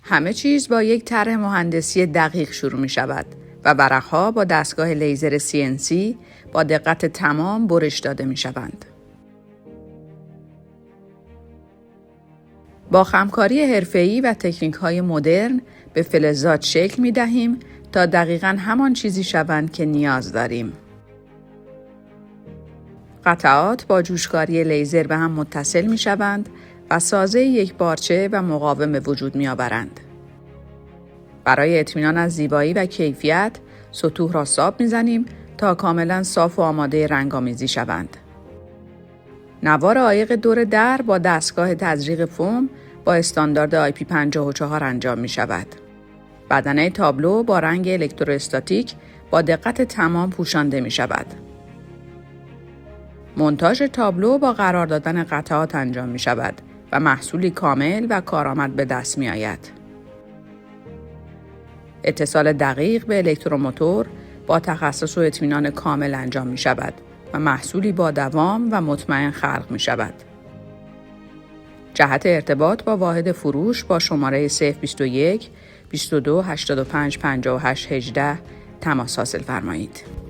همه چیز با یک طرح مهندسی دقیق شروع می شود و ورق‌ها با دستگاه لیزر CNC با دقت تمام برش داده می شوند. با همکاری حرفه‌ای و تکنیک‌های مدرن به فلزات شکل می دهیم تا دقیقاً همان چیزی شوند که نیاز داریم. قطعات با جوشکاری لیزر به هم متصل می شوند و سازه یک بارچه و مقاوم به وجود می آورند. برای اطمینان از زیبایی و کیفیت، سطوح را ساب می زنیم تا کاملا صاف و آماده رنگ‌آمیزی شوند. نوار عایق دور در با دستگاه تزریق فوم با استاندارد IP54 انجام می شود. بدنه تابلو با رنگ الکتروستاتیک با دقت تمام پوشانده می شود. مونتاژ تابلو با قرار دادن قطعات انجام می شود و محصولی کامل و کارآمد به دست می آید. اتصال دقیق به الکتروموتور با تخصص و اطمینان کامل انجام می شود و محصولی با دوام و مطمئن خلق می شود. جهت ارتباط با واحد فروش با شماره 021 22 85 58 18 تماس حاصل فرمایید.